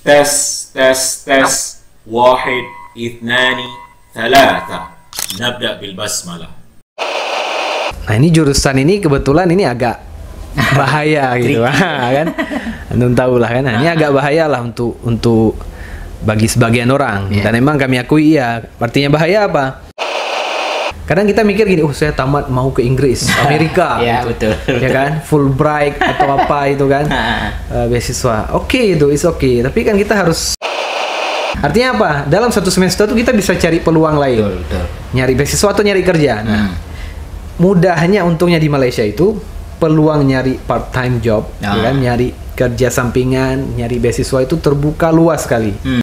tes tes tes واحد اثنان ثلاثة نبدأ بالبسملة. Nah ini jurusan ini kebetulan ini agak bahaya gitu kan. Antum tahu lah kan. Nah, ini agak bahaya lah untuk bagi sebagian orang. Dan emang kami akui iya. Artinya bahaya apa? Kadang kita mikir gini, saya tamat mau ke Inggris, Amerika, ya, gitu. betul. Ya kan, Fulbright atau apa itu kan, beasiswa. Oke, itu is oke. Tapi kan kita harus, artinya apa? Dalam satu semester tuh kita bisa cari peluang lain, Betul. nyari beasiswa atau nyari kerja. Nah, mudahnya untungnya di Malaysia itu peluang nyari part time job, ya kan, nyari kerja sampingan, nyari beasiswa itu terbuka luas sekali.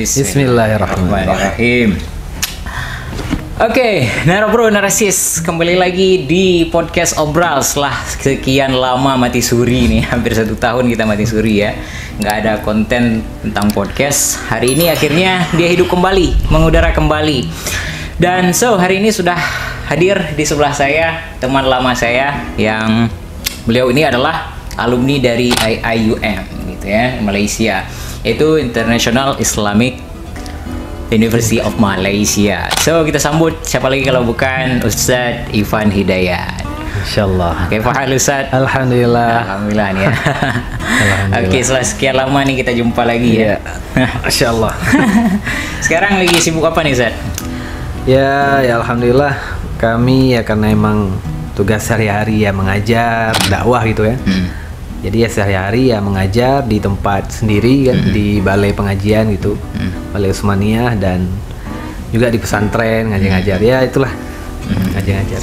Bismillahirrahmanirrahim. Oke, Narobro Narasis, kembali lagi di podcast Obral setelah sekian lama mati suri nih, hampir 1 tahun kita mati suri ya, nggak ada konten tentang podcast. Hari ini akhirnya dia hidup kembali, mengudara kembali. Dan hari ini sudah hadir di sebelah saya teman lama saya yang beliau ini adalah alumni dari IIUM gitu ya, Malaysia, yaitu International Islamic University of Malaysia. Kita sambut siapa lagi kalau bukan Ustadz Ivan Hidayat. Insyaallah. Oke, Pak Ustadz. Alhamdulillah. Alhamdulillah nih ya. Oke, setelah sekian lama nih kita jumpa lagi ya. Insyaallah. Sekarang lagi sibuk apa nih, Ustadz? Ya alhamdulillah kami ya karena emang tugas sehari-hari ya mengajar, dakwah gitu ya. Jadi ya sehari-hari ya mengajar di tempat sendiri kan, di balai pengajian gitu, balai Usmaniyah, dan juga di pesantren ngajar-ngajar. Ya itulah, ngajar-ngajar.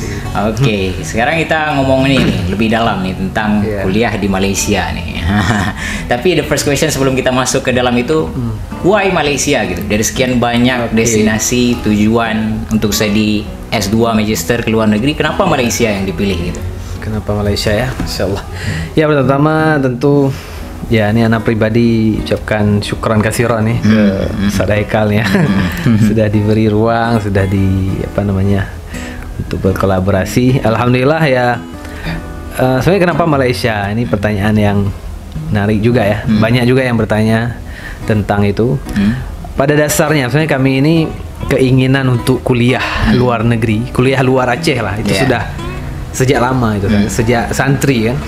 Oke, sekarang kita ngomong nih lebih dalam nih tentang kuliah di Malaysia nih. Tapi the first question sebelum kita masuk ke dalam itu, why Malaysia gitu? Dari sekian banyak destinasi tujuan untuk studi S2 Magister ke luar negeri, kenapa Malaysia yang dipilih gitu? Kenapa Malaysia ya? Masya Allah. Ya pertama tentu ya ini anak pribadi ucapkan syukran kasiron nih ke Ustaz Haikal ya. Sudah diberi ruang, sudah untuk berkolaborasi. Alhamdulillah ya. Sebenarnya kenapa Malaysia? Ini pertanyaan yang menarik juga ya. Banyak juga yang bertanya tentang itu. Pada dasarnya sebenarnya kami ini keinginan untuk kuliah luar negeri, kuliah luar Aceh lah. Itu sudah sejak lama itu kan, sejak santri kan.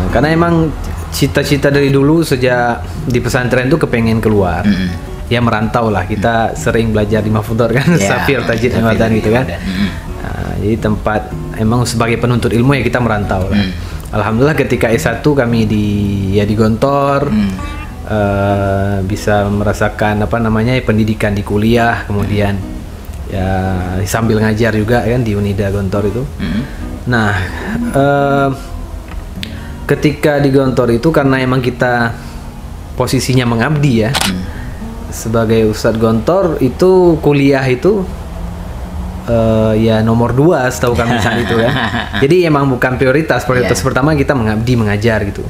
Karena emang cita-cita dari dulu sejak di pesantren itu kepengen keluar. Ya merantau lah, kita sering belajar di Mahfudhor kan, Safir Tajid Ramadan gitu kan. Jadi tempat emang sebagai penuntut ilmu ya kita merantau lah. Alhamdulillah ketika S1 kami di Gontor, bisa merasakan pendidikan di kuliah, kemudian ya sambil ngajar juga kan di Unida Gontor itu. Nah, ketika di Gontor itu karena emang kita posisinya mengabdi ya, sebagai Ustadz Gontor itu kuliah itu ya nomor 2 setahu kami saat itu ya. Jadi emang bukan prioritas pertama kita mengabdi mengajar gitu.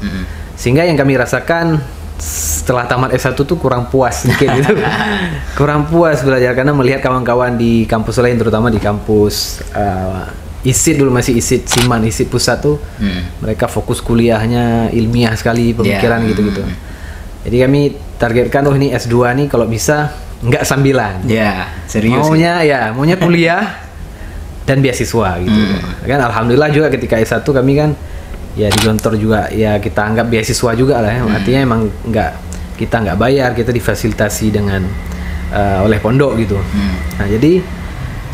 Sehingga yang kami rasakan setelah tamat S1 tuh kurang puas sedikit gitu. Kurang puas belajar karena melihat kawan-kawan di kampus lain, terutama di kampus ISID dulu, masih ISID Siman, ISID pusat tuh mereka fokus kuliahnya ilmiah sekali, pemikiran gitu-gitu. Jadi kami targetkan ini S2 nih kalau bisa nggak sambilan. Serius. Maunya kuliah dan beasiswa gitu. Kan alhamdulillah juga ketika S1 kami kan ya di Gontor juga ya kita anggap beasiswa juga lah ya. Artinya emang kita nggak bayar, kita difasilitasi dengan oleh pondok gitu. Nah jadi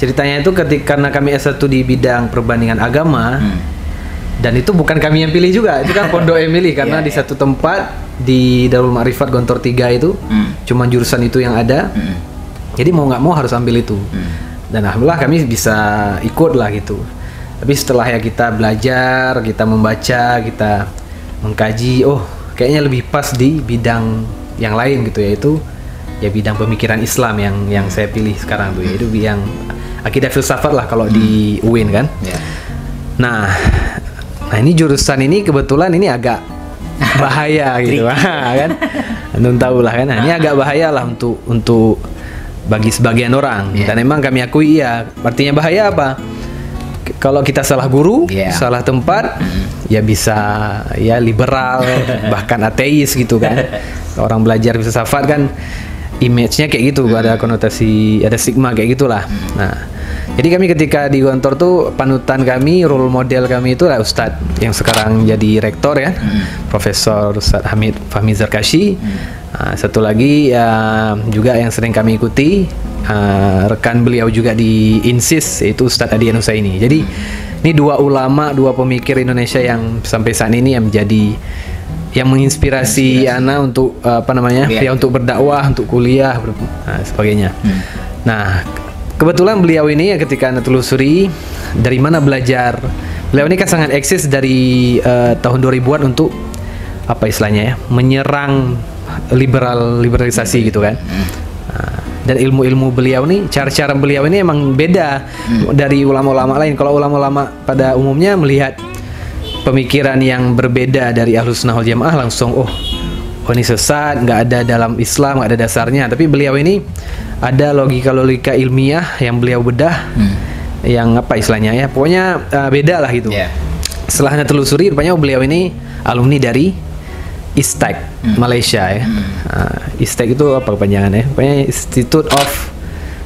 ceritanya itu karena kami S1 di bidang perbandingan agama, dan itu bukan kami yang pilih juga, itu kan pondok yang pilih karena di satu tempat di Darul Ma'rifat Gontor 3 itu cuma jurusan itu yang ada. Jadi mau nggak mau harus ambil itu. Dan alhamdulillah kami bisa ikut lah gitu. Tapi setelah ya kita belajar, kita membaca, kita mengkaji, kayaknya lebih pas di bidang yang lain gitu, yaitu ya bidang pemikiran Islam yang saya pilih sekarang tuh, yaitu yang akidah filsafat lah kalau di UIN kan. Ya. Nah ini jurusan ini kebetulan ini agak bahaya gitu kan. Antum tahu lah kan. Nah, ini agak bahaya lah untuk bagi sebagian orang. Dan emang kami akui ya. Artinya bahaya apa? Kalau kita salah guru, salah tempat, ya bisa ya liberal, bahkan ateis gitu kan. Orang belajar filsafat kan image-nya kayak gitu, ada konotasi, ada stigma kayak gitulah. Nah, jadi kami ketika di Gontor tuh panutan kami, role model kami itu lah Ustadz yang sekarang jadi rektor ya, Profesor Ustadz Hamid Fahmi Zarkashi. Satu lagi juga yang sering kami ikuti, rekan beliau juga di INSIS, yaitu Ustadz Adi Nusaini. Jadi ini dua ulama, dua pemikir Indonesia yang sampai saat ini yang menjadi yang menginspirasi Ana untuk ya untuk berdakwah, untuk kuliah, sebagainya. Nah, kebetulan beliau ini ya ketika Ana telusuri dari mana belajar, beliau ini kan sangat eksis dari tahun 2000-an untuk apa istilahnya ya, menyerang liberalisasi gitu kan. Dan ilmu-ilmu beliau nih, cara-cara beliau ini emang beda dari ulama-ulama lain. Kalau ulama-ulama pada umumnya melihat pemikiran yang berbeda dari Ahlus Sunnah wal Jamaah langsung oh ini sesat, nggak ada dalam Islam, nggak ada dasarnya. Tapi beliau ini ada logika ilmiah yang beliau bedah, yang apa istilahnya ya, pokoknya beda lah gitu. Setelah Anda telusuri, rupanya beliau ini alumni dari ISTEC Malaysia ya. ISTEC itu apa kepanjangannya? Pokoknya Institute of,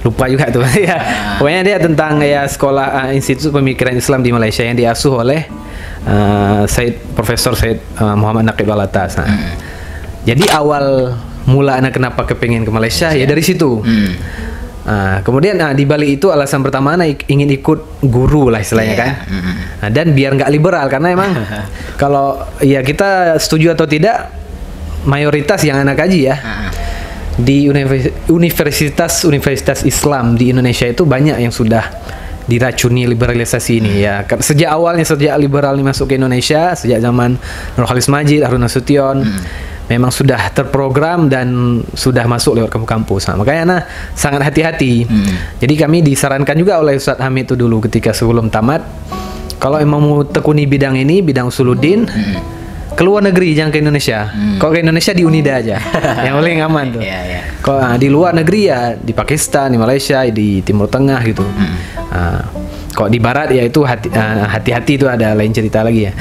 lupa juga tuh ya. Pokoknya dia tentang ya sekolah Institut Pemikiran Islam di Malaysia yang diasuh oleh Profesor Said Muhammad Naqib Alatas. Jadi awal mula anak kenapa kepengen ke Malaysia ya dari situ. Kemudian di balik itu alasan pertama anak ingin ikut guru lah istilahnya kan. Dan biar nggak liberal karena emang kalau ya kita setuju atau tidak mayoritas yang anak kaji ya di universitas Islam di Indonesia itu banyak yang sudah diracuni liberalisasi ini ya. Sejak liberal ini masuk ke Indonesia, sejak zaman Nurholis Majid, Harun Nasution, memang sudah terprogram dan sudah masuk lewat kampus-kampus. Nah, makanya sangat hati-hati. Jadi kami disarankan juga oleh Ustadz Hamid itu dulu ketika sebelum tamat, kalau emang mau tekuni bidang ini, bidang usuluddin, ke luar negeri, jangan ke Indonesia. Kalau ke Indonesia di Unida aja, yang paling aman tuh. Kalau di luar negeri ya di Pakistan, di Malaysia, di Timur Tengah gitu. Kalau di Barat ya itu hati-hati itu ada lain cerita lagi ya.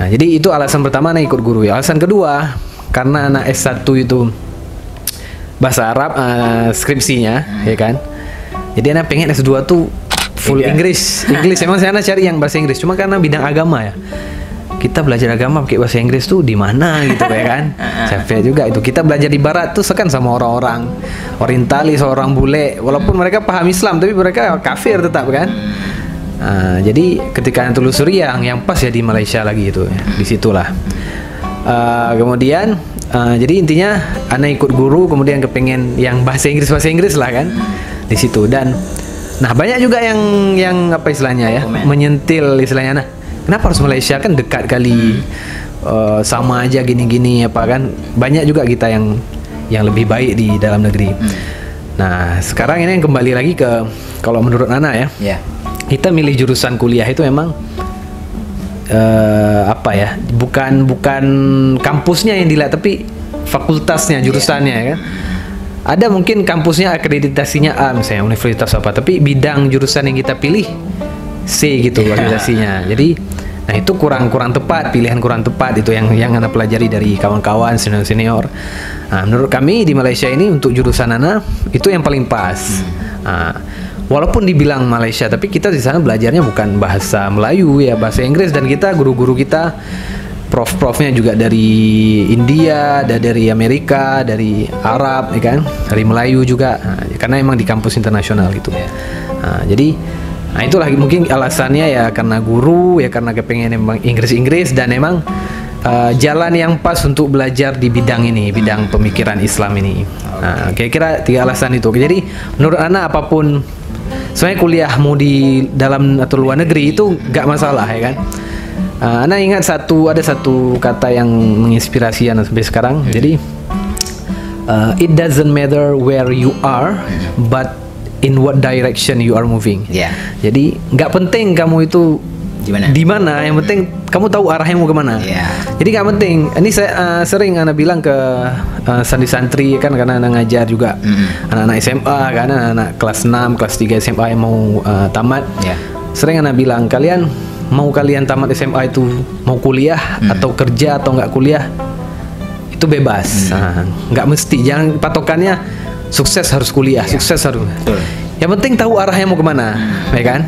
Nah, jadi itu alasan pertama anak ikut guru ya. Alasan kedua, karena anak S1 itu bahasa Arab skripsinya ya kan. Jadi anak pengen S2 tuh full Inggris. Emang saya cari yang bahasa Inggris, cuma karena bidang agama ya. Kita belajar agama pakai bahasa Inggris tuh di mana gitu ya kan. Capek juga itu. Kita belajar di Barat tuh kan sama orang-orang orientalis, orang bule, walaupun mereka paham Islam tapi mereka kafir tetap kan. Jadi ketika yang telusuri yang pas ya di Malaysia lagi itu ya. Disitulah. Kemudian jadi intinya anak ikut guru, kemudian kepengen yang bahasa Inggris lah kan di situ. Dan nah banyak juga yang apa istilahnya ya, menyentil istilahnya. Nah, kenapa harus Malaysia, kan dekat kali, sama aja gini-gini apa kan. Banyak juga kita yang lebih baik di dalam negeri. Nah sekarang ini yang kembali lagi ke, kalau menurut Ana ya, kita milih jurusan kuliah itu memang apa ya, bukan kampusnya yang dilihat, tapi fakultasnya, jurusannya ya kan. Ada mungkin kampusnya akreditasinya A misalnya, universitas apa, tapi bidang jurusan yang kita pilih C gitu akreditasinya. Jadi nah itu kurang tepat, pilihan kurang tepat itu yang Ana pelajari dari kawan-kawan senior. Nah, menurut kami di Malaysia ini untuk jurusan Ana itu yang paling pas. Walaupun dibilang Malaysia, tapi kita di sana belajarnya bukan bahasa Melayu ya, bahasa Inggris, dan kita guru-guru kita prof-profnya juga dari India, dari Amerika, dari Arab ya kan, dari Melayu juga. Karena emang di kampus internasional gitu. Jadi nah itulah mungkin alasannya ya, karena guru ya, karena kepengen emang Inggris dan emang jalan yang pas untuk belajar di bidang ini, bidang pemikiran Islam ini. Nah, kira-kira 3 alasan itu. Jadi menurut Ana apapun sebenarnya kuliahmu di dalam atau luar negeri itu gak masalah ya kan. Ana ingat ada satu kata yang menginspirasi Ana sampai sekarang. Jadi it doesn't matter where you are, but in what direction you are moving. Ya. Jadi nggak penting kamu itu Gimana? di mana, yang penting kamu tahu arahnya mau kemana. Ya. Jadi nggak penting. Ini saya sering anak bilang ke santri-santri kan, karena anak ngajar juga anak-anak SMA kan, anak kelas 6, kelas 3 SMA yang mau tamat. Ya. Sering anak bilang, kalian tamat SMA itu mau kuliah atau kerja atau nggak kuliah itu bebas. Nggak mesti, jangan patokannya sukses harus kuliah, sukses harus. Betul. Yang penting tahu arahnya mau kemana, ya kan?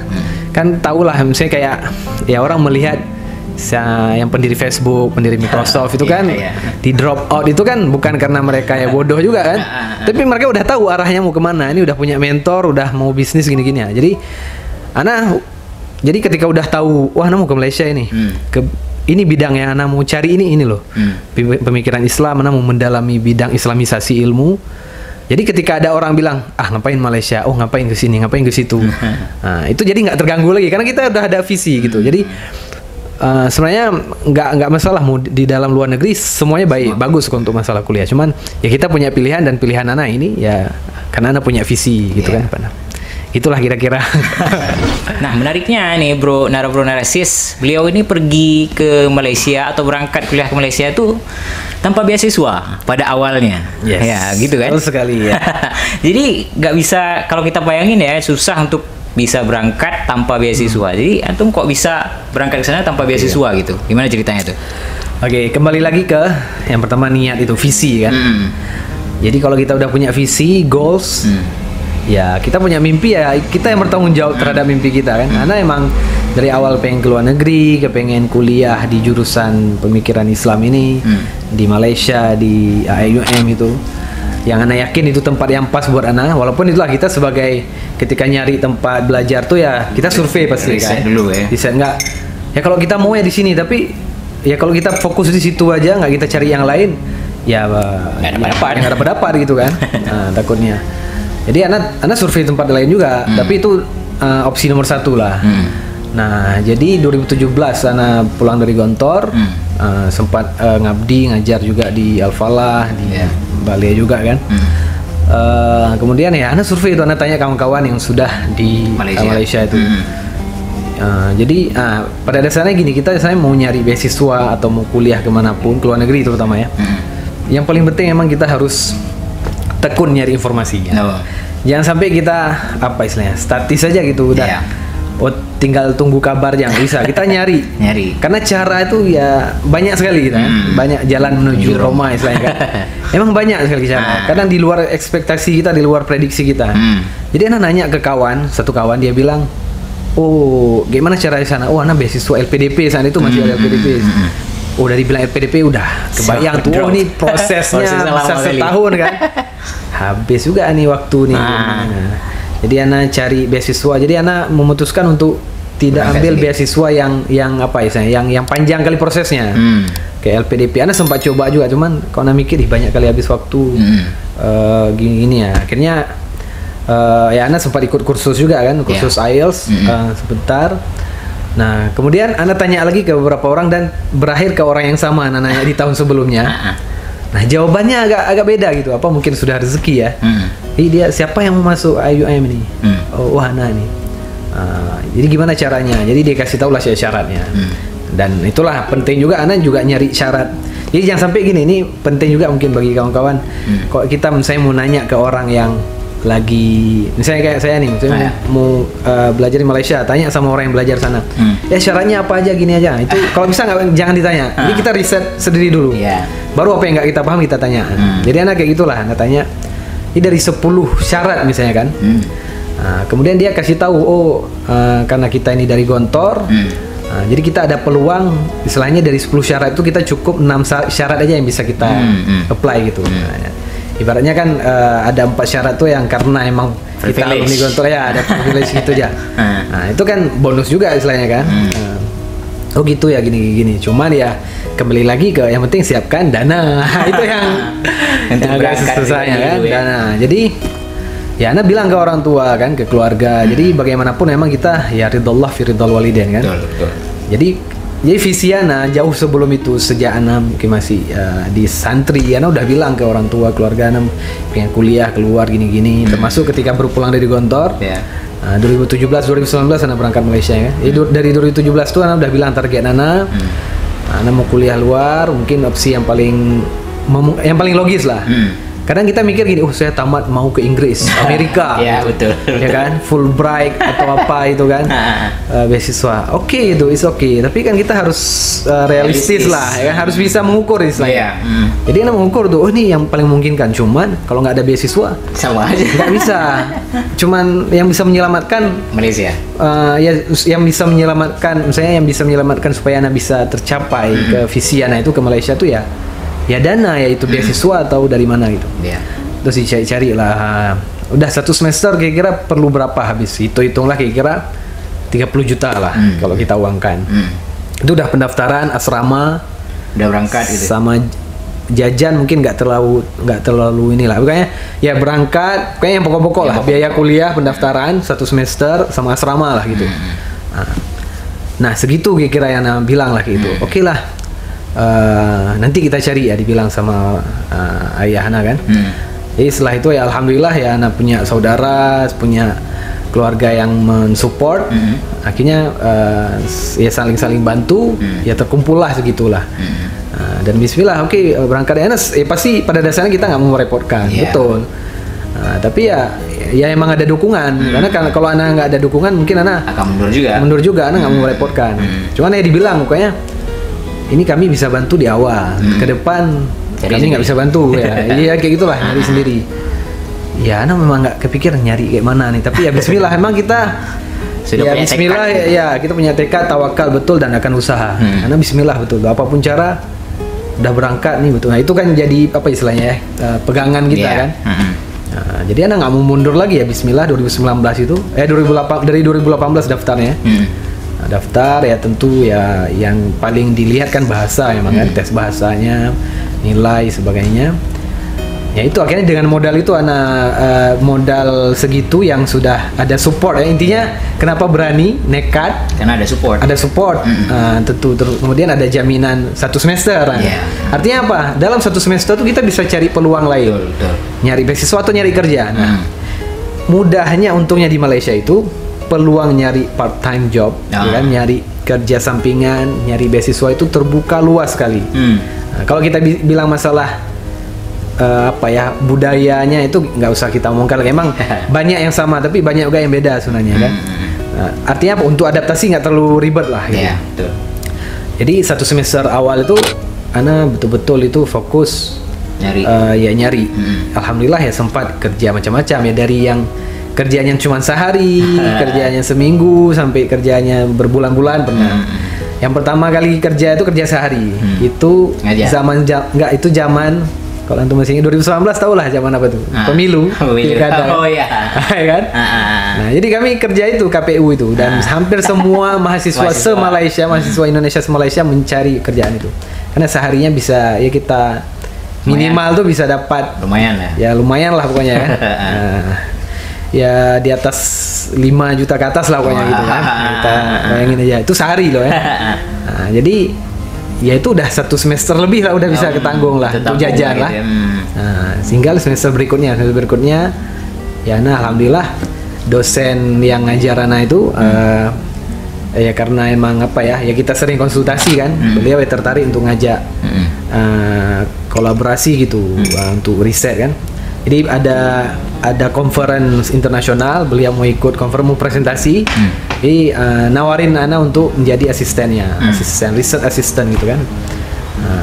Kan tahulah, misalnya kayak ya orang melihat yang pendiri Facebook, pendiri Microsoft itu kan di drop out itu kan bukan karena mereka ya bodoh juga kan, tapi mereka udah tahu arahnya mau kemana. Ini udah punya mentor, udah mau bisnis gini-gini ya. Jadi ketika udah tahu, wah, mau ke Malaysia ini, ini bidang yang anak mau cari ini loh, pemikiran Islam, anak mau mendalami bidang Islamisasi ilmu. Jadi ketika ada orang bilang, ngapain Malaysia, ngapain ke sini, ngapain ke situ, nah, itu jadi nggak terganggu lagi karena kita udah ada visi gitu. Jadi sebenarnya nggak masalah mau di dalam luar negeri, semuanya bagus untuk masalah kuliah. Cuman ya kita punya pilihan, dan pilihan anak ini ya karena anak punya visi gitu kan, Pak. Itulah kira-kira. Nah, menariknya nih bro Narasis, beliau ini pergi ke Malaysia atau berangkat kuliah ke Malaysia itu tanpa beasiswa pada awalnya. Yes. Ya gitu kan. Betul sekali ya. Jadi nggak bisa, kalau kita bayangin ya, susah untuk bisa berangkat tanpa beasiswa. Jadi antum kok bisa berangkat ke sana tanpa beasiswa gitu? Gimana ceritanya tuh? Oke, kembali lagi ke yang pertama, niat itu, visi kan. Jadi kalau kita udah punya visi, goals, ya kita punya mimpi, ya kita yang bertanggung jawab terhadap mimpi kita kan. Karena emang dari awal pengen ke luar negeri, kepengen kuliah di jurusan pemikiran Islam ini di Malaysia, di IUM itu, yang anak yakin itu tempat yang pas buat anak. Walaupun itulah kita sebagai ketika nyari tempat belajar tuh ya kita survei pasti riset kan. dulu ya. Riset enggak. Ya kalau kita mau ya di sini, tapi ya kalau kita fokus di situ aja, nggak kita cari yang lain, ya nggak dapat gitu kan. Nah, takutnya. Jadi anak survei tempat lain juga, tapi itu opsi nomor 1 lah. Nah, jadi 2017 anak pulang dari Gontor, sempat ngabdi ngajar juga di Al-Falah, di Bali juga kan. Kemudian ya anak survei itu, anak tanya kawan-kawan yang sudah di Malaysia itu. Jadi pada dasarnya gini, saya mau nyari beasiswa atau mau kuliah kemanapun, ke luar negeri terutama ya. Yang paling penting emang kita harus tekun nyari informasi. Jangan sampai kita apa istilahnya statis aja gitu udah. Tinggal tunggu kabar, jangan bisa. Kita nyari. Karena cara itu ya banyak sekali kita. Banyak jalan menuju Roma istilahnya kan. Emang banyak sekali cara. Kadang di luar ekspektasi kita, di luar prediksi kita. Jadi anak nanya ke satu kawan, dia bilang, "Oh, gimana cara di sana?" "Oh, anak beasiswa LPDP, sana itu masih ada LPDP." Oh, dari bilang LPDP udah kebayang tuh, ini prosesnya bisa setahun kan. Habis juga nih waktu nih. Jadi anak cari beasiswa. Jadi anak memutuskan untuk tidak ambil beasiswa yang apa ya, yang panjang kali prosesnya. Kayak LPDP. Anak sempat coba juga, cuman kalau anak mikir banyak kali habis waktu gini ya. Akhirnya ya anak sempat ikut kursus juga kan, kursus IELTS sebentar. Nah, kemudian anak tanya lagi ke beberapa orang dan berakhir ke orang yang sama anak nanya di tahun sebelumnya. Nah, jawabannya agak beda gitu. Apa mungkin sudah rezeki ya? Jadi dia, siapa yang mau masuk IUM ini? Oh, wah, nah ini. Jadi gimana caranya? Jadi dia kasih tahu lah syaratnya. Dan itulah penting juga, anak juga nyari syarat. Jadi jangan sampai gini, ini penting juga mungkin bagi kawan-kawan. Kalau kita misalnya mau nanya ke orang yang lagi, misalnya kayak saya nih, misalnya mau belajar di Malaysia, tanya sama orang yang belajar sana, ya syaratnya apa aja, gini aja. Itu kalau bisa jangan ditanya. Jadi kita riset sendiri dulu. Baru apa yang nggak kita paham kita tanya. Jadi anak kayak gitulah, anak tanya. Ini dari 10 syarat misalnya kan. Kemudian dia kasih tahu, karena kita ini dari Gontor, jadi kita ada peluang, istilahnya dari 10 syarat itu kita cukup 6 syarat aja yang bisa kita apply gitu. Ibaratnya kan ada 4 syarat tuh yang karena emang kita alumni Gontor ya ada privilege gitu aja. Nah, itu kan bonus juga istilahnya kan. Oh gitu ya, gini. Cuman ya kembali lagi ke yang penting siapkan dana. Itu yang agak susahnya kan, dana. Jadi ya anak bilang ke orang tua kan, ke keluarga. Jadi bagaimanapun memang kita ya ridhollah fi ridhol walidain kan. Betul. Jadi Jadi visi Ana jauh sebelum itu, sejak Ana mungkin masih di santri, Ana udah bilang ke orang tua, keluarga Ana pengen kuliah keluar gini-gini. Termasuk ketika baru pulang dari Gontor, 2017-2019 Ana berangkat Malaysia ya. Jadi dari 2017 tuh Ana udah bilang target Ana, Ana mau kuliah luar, mungkin opsi yang paling logis lah. Kadang kita mikir gini, saya tamat mau ke Inggris, Amerika, ya betul, ya kan, Fulbright atau apa itu kan, beasiswa. Oke, itu is oke. Tapi kan kita harus realistis lah, ya kan? Harus bisa mengukur istilahnya. Jadi Ana mengukur tuh, ini yang paling memungkinkan. Cuman kalau nggak ada beasiswa, sama aja. nggak bisa. Cuman yang bisa menyelamatkan Malaysia. Yang bisa menyelamatkan, misalnya yang bisa menyelamatkan supaya Ana bisa tercapai ke visi Ana itu ke Malaysia tuh ya dana, yaitu beasiswa atau dari mana gitu. Terus dicari-cari lah. Udah 1 semester kira-kira perlu berapa habis? Hitunglah kira-kira 30 juta lah kalau kita uangkan. Itu udah pendaftaran, asrama, udah berangkat gitu. Sama jajan mungkin nggak terlalu inilah. Pokoknya ya berangkat, kayaknya yang pokok-pokok lah. Biaya kuliah, pendaftaran 1 semester sama asrama lah gitu. Nah segitu kira-kira yang Ana bilang lah gitu. Oke lah. Nanti kita cari ya, dibilang sama ayah Ana kan. Jadi setelah itu ya alhamdulillah ya Ana punya saudara, punya keluarga yang mensupport. Akhirnya ya saling bantu, ya terkumpul lah segitulah. Dan bismillah, oke, berangkat ya Ana. Pasti pada dasarnya kita nggak mau merepotkan, betul. Tapi ya emang ada dukungan. Karena kalau Ana nggak ada dukungan mungkin Ana akan mundur juga. Ana nggak mau merepotkan. Cuman ya dibilang pokoknya ini kami bisa bantu di awal, ke depan kami nggak bisa bantu ya. Iya kayak gitulah, nyari sendiri. Ya, Ana memang nggak kepikiran nyari kayak mana nih. Tapi ya Bismillah, emang kita sudah ya punya Bismillah tekad, ya kita punya tekad, tawakal betul dan akan usaha. Karena Bismillah betul, apapun cara udah berangkat nih betul. Nah itu kan jadi apa istilahnya ya, pegangan kita kan. Nah, jadi Ana nggak mau mundur lagi ya. Bismillah 2019 itu, dari 2018 daftarnya. Daftar ya tentu ya yang paling dilihat kan bahasa memang kan, tes bahasanya, nilai sebagainya. Ya itu akhirnya dengan modal itu modal segitu yang sudah ada support ya, intinya kenapa berani nekat karena ada support. Tentu kemudian ada jaminan 1 semester. Artinya apa, dalam 1 semester itu kita bisa cari peluang lain, betul. Nyari beasiswa atau nyari kerja. Mudahnya untungnya di Malaysia itu peluang nyari part time job, ya kan, nyari kerja sampingan, nyari beasiswa itu terbuka luas sekali. Nah, kalau kita bilang masalah budayanya itu nggak usah kita omongkan, emang banyak yang sama tapi banyak juga yang beda sebenarnya kan. Artinya apa, untuk adaptasi nggak terlalu ribet lah gitu. Betul. Jadi 1 semester awal itu Ana betul-betul itu fokus nyari. Alhamdulillah ya sempat kerja macam-macam ya, dari yang kerjanya cuma sehari, kerjanya seminggu, sampai kerjanya berbulan-bulan pernah. Yang pertama kali kerja itu kerja sehari. Itu zaman kalau antum masih ingat 2019 tau lah zaman apa tuh? Pemilu. Pilkada. Oh iya. Ya kan? Nah, jadi kami kerja itu KPU itu, dan hampir semua mahasiswa se-Malaysia, mahasiswa Indonesia se-Malaysia mencari kerjaan itu. Karena seharinya bisa ya kita minimal tuh bisa dapat lumayan ya. Ya lumayan lah pokoknya kan. Ya di atas 5 juta ke atas lah pokoknya gitu kan. Kita bayangin aja itu sehari loh ya. Nah, jadi ya itu udah 1 semester lebih lah udah bisa ketanggung lah untuk jajan lah. Nah, sehingga semester berikutnya ya alhamdulillah dosen yang ngajar Ana itu ya karena emang apa ya kita sering konsultasi kan, beliau ya tertarik untuk ngajak kolaborasi gitu untuk riset kan. Jadi ada conference internasional, beliau mau ikut conference, mau presentasi. Jadi nawarin Ana untuk menjadi asistennya, asisten research assistant gitu kan.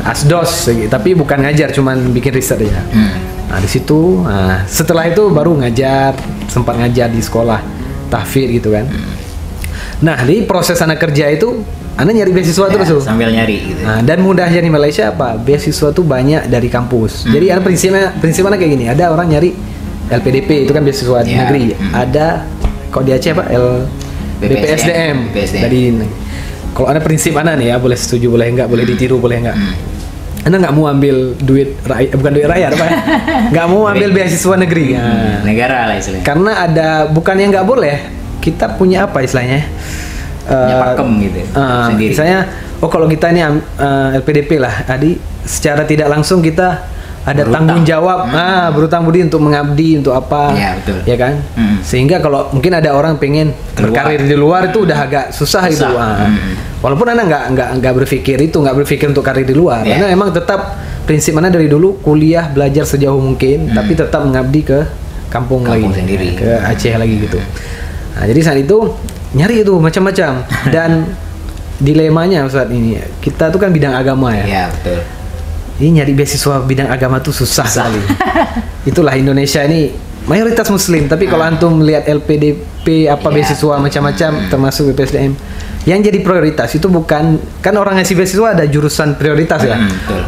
Asdos, tapi bukan ngajar, cuman bikin riset aja. Nah di situ, setelah itu baru sempat ngajar di sekolah tahfidz gitu kan. Nah di proses Ana kerja itu, Ana nyari beasiswa terus tuh. Sambil nyari gitu. Nah, dan mudahnya di Malaysia apa? Beasiswa tuh banyak dari kampus. Jadi ada prinsipnya kayak gini. Ada orang nyari LPDP itu kan beasiswa di negeri. Ada kalau di Aceh apa? BPSDM. Dari kalau ada prinsip Ana nih ya, boleh setuju boleh enggak, boleh ditiru boleh enggak. Ana nggak mau ambil bukan duit rakyat apa ya? Nggak mau ambil beasiswa negeri. Negara lah istilahnya. Karena bukan yang nggak boleh. Kita punya apa istilahnya? Pakem gitu sendiri. Misalnya oh kalau kita ini LPDP lah, tadi secara tidak langsung kita ada tanggung jawab, berutang budi untuk mengabdi untuk apa, betul. ya kan? Sehingga kalau mungkin ada orang pengen berkarir di luar itu udah agak susah gitu. Walaupun Ana nggak berpikir untuk karir di luar, karena emang tetap prinsip Ana dari dulu kuliah belajar sejauh mungkin, tapi tetap mengabdi ke kampung lagi, sendiri, ke Aceh lagi gitu. Nah, jadi saat itu nyari itu macam-macam dan dilemanya saat ini kita tuh kan bidang agama ya. Iya betul. Ini nyari beasiswa bidang agama tuh susah sekali. Itulah Indonesia ini mayoritas Muslim, tapi kalau antum lihat LPDP beasiswa macam-macam termasuk BPSDM, yang jadi prioritas itu bukan kan orang ngasih beasiswa ada jurusan prioritas ya.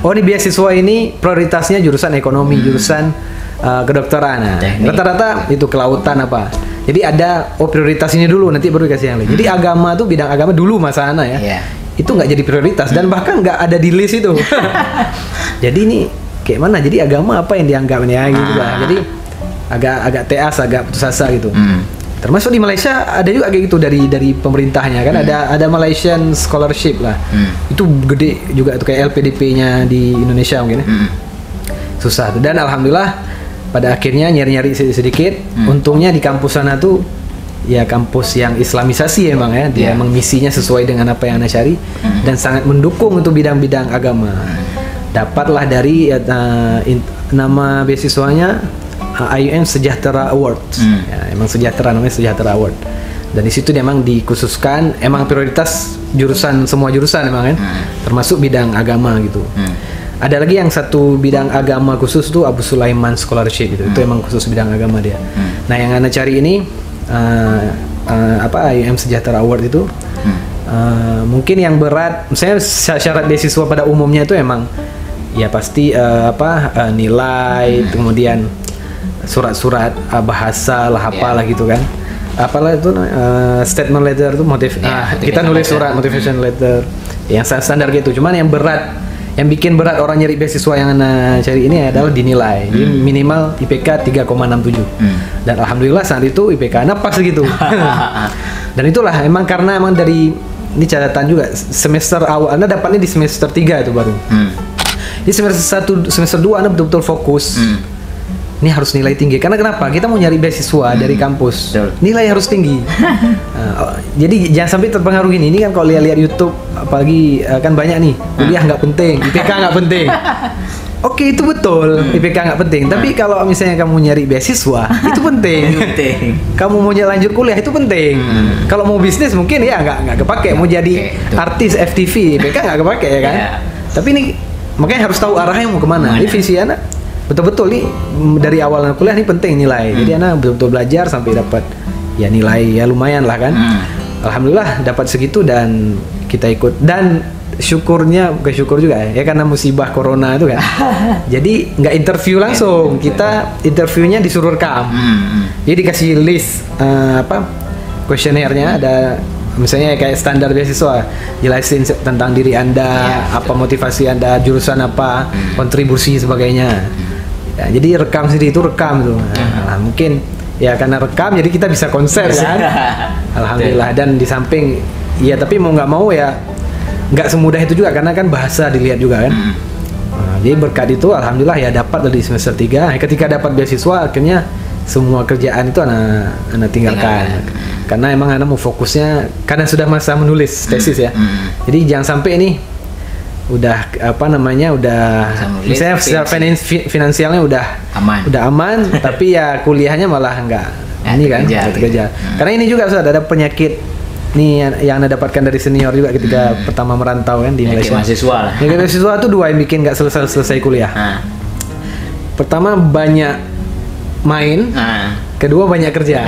Oh ini beasiswa ini prioritasnya jurusan ekonomi, jurusan kedokteran. Nah, rata-rata itu kelautan apa. Jadi ada prioritas ini dulu nanti baru dikasih yang lain. Jadi agama tuh bidang agama dulu masa Ana ya. Itu nggak jadi prioritas dan bahkan nggak ada di list itu. Jadi ini kayak mana? Jadi agama apa yang dianggap nih ya gitu lah. Jadi agak teas, agak putus asa gitu. Termasuk di Malaysia ada juga kayak gitu dari pemerintahnya kan ada Malaysian scholarship lah. Itu gede juga itu kayak LPDP-nya di Indonesia mungkin ya. Susah tuh dan alhamdulillah pada akhirnya nyari-nyari sedikit. Untungnya di kampus sana tuh ya kampus yang Islamisasi emang ya, dia emang misinya sesuai dengan apa yang Anda cari dan sangat mendukung untuk bidang-bidang agama. Dapatlah dari nama beasiswanya IUM Sejahtera Award. Ya, emang sejahtera namanya Sejahtera Award. Dan di situ memang dikhususkan emang prioritas semua jurusan emang kan, termasuk bidang agama gitu. Ada lagi yang satu bidang agama khusus tuh Abu Sulaiman Scholarship gitu. Itu emang khusus bidang agama dia. Nah, yang Anda cari ini IUM Sejahtera Award itu mungkin yang berat, misalnya syarat beasiswa pada umumnya itu emang ya pasti nilai, kemudian surat-surat bahasa lah apalah gitu kan, apalah itu statement letter itu kita nulis surat motivation letter yang standar gitu. Cuman yang berat, yang bikin berat orang nyari beasiswa yang Anda cari ini adalah dinilai. Jadi minimal IPK 3,67. Dan alhamdulillah saat itu IPK Anda pas gitu. Dan itulah emang karena emang dari ini catatan juga semester awal Anda dapatnya di semester 3 itu baru. Di semester 1, semester 2 Anda betul-betul fokus. Ini harus nilai tinggi. Karena kenapa? Kita mau nyari beasiswa dari kampus. Nilai harus tinggi. Jadi jangan sampai terpengaruh gini. Ini kan kalau lihat YouTube, apalagi kan banyak nih kuliah nggak penting, IPK nggak penting. Oke, itu betul, IPK nggak penting. Tapi kalau misalnya kamu nyari beasiswa, itu penting. Kamu mau lanjut kuliah itu penting. Kalau mau bisnis mungkin ya nggak kepake. Mau jadi artis FTV, IPK nggak kepake ya kan. Tapi ini makanya harus tahu arahnya mau kemana. Ini visi anak betul-betul nih dari awal anak kuliah ini penting nilai. Jadi anak betul-betul belajar sampai dapat ya nilai ya lumayan lah kan. Alhamdulillah dapat segitu dan kita ikut dan bukan syukur juga ya karena musibah corona itu kan. Jadi nggak interview langsung, kita interviewnya disuruh rekam. Jadi dikasih list kuesionernya ada misalnya kayak standar beasiswa, jelasin tentang diri Anda, apa motivasi Anda, jurusan apa, kontribusi sebagainya. Ya, jadi rekam sendiri itu rekam tuh. Nah, mungkin ya karena rekam jadi kita bisa konser kan. Alhamdulillah dan di samping ya tapi mau nggak mau ya nggak semudah itu juga karena kan bahasa dilihat juga kan. Nah, jadi berkat itu alhamdulillah ya dapat dari semester 3. Ketika dapat beasiswa akhirnya semua kerjaan itu anak tinggalkan. Karena emang anak mau fokusnya karena sudah masa menulis tesis ya. Jadi jangan sampai ini udah misalnya secara finansialnya udah aman tapi ya kuliahnya malah enggak kerja. Karena ini juga sudah ada penyakit nih yang Anda dapatkan dari senior juga ketika pertama merantau kan di Malaysia. Mahasiswa tuh dua yang bikin nggak selesai kuliah. Pertama banyak main, kedua banyak kerja.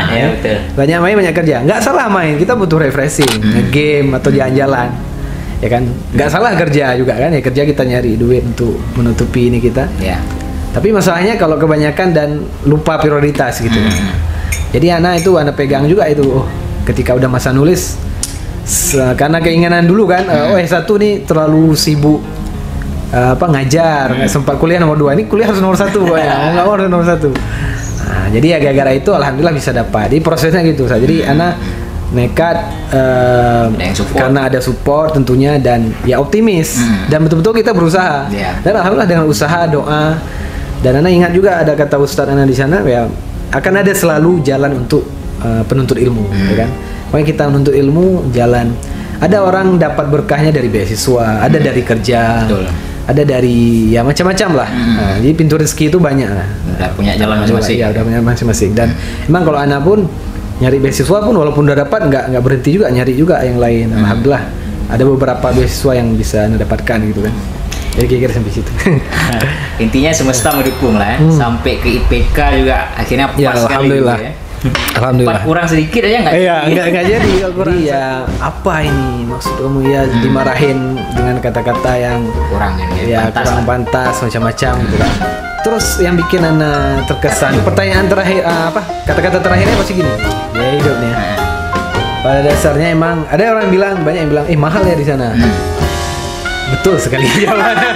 Ya, betul. Banyak main banyak kerja. Nggak salah main, kita butuh refreshing, game atau jalan-jalan. Ya kan, nggak salah kerja juga kan ya, kerja kita nyari duit untuk menutupi ini kita. Tapi masalahnya kalau kebanyakan dan lupa prioritas gitu. Jadi anak pegang juga itu. Ketika udah masa nulis karena keinginan dulu kan satu nih terlalu sibuk ngajar nggak sempat kuliah nomor 2, ini kuliah harus nomor 1 nggak mau nomor 1. Nah, jadi ya gara-gara itu alhamdulillah bisa dapat. Jadi prosesnya gitu. Jadi anak nekat yang support. karena ada support tentunya, dan ya optimis dan betul-betul kita berusaha. Dan alhamdulillah dengan usaha, doa, dan Ana ingat juga ada kata Ustadz Ana di sana, ya akan ada selalu jalan untuk penuntut ilmu, ya kan. Pokoknya kita menuntut ilmu, jalan. Ada orang dapat berkahnya dari beasiswa, ada dari kerja, ada dari ya macam-macam lah. Nah, jadi pintu rezeki itu banyak lah. Udah punya jalan masing-masing. Ya udah punya masing-masing. Dan emang kalau Ana pun nyari beasiswa pun walaupun udah dapat nggak berhenti juga nyari juga yang lain. Alhamdulillah ada beberapa beasiswa yang bisa Ana dapatkan gitu kan. Jadi kira-kira sampai situ. Intinya semesta mendukung lah ya. Sampai ke IPK juga akhirnya pas Ya, sekali alhamdulillah. gitu ya. Alhamdulillah. Kurang sedikit aja nggak? Iya, nggak jadi kurang. Iya, apa ini maksud kamu ya dimarahin dengan kata-kata yang Kurang ini ya pantas kurang lah. pantas macam-macam gitu kan. Terus yang bikin Ana terkesan, pertanyaan terakhir kata-kata terakhirnya pasti gini. Ya hidupnya. Pada dasarnya emang ada orang bilang, banyak yang bilang, mahal ya di sana. Betul sekali jawabannya.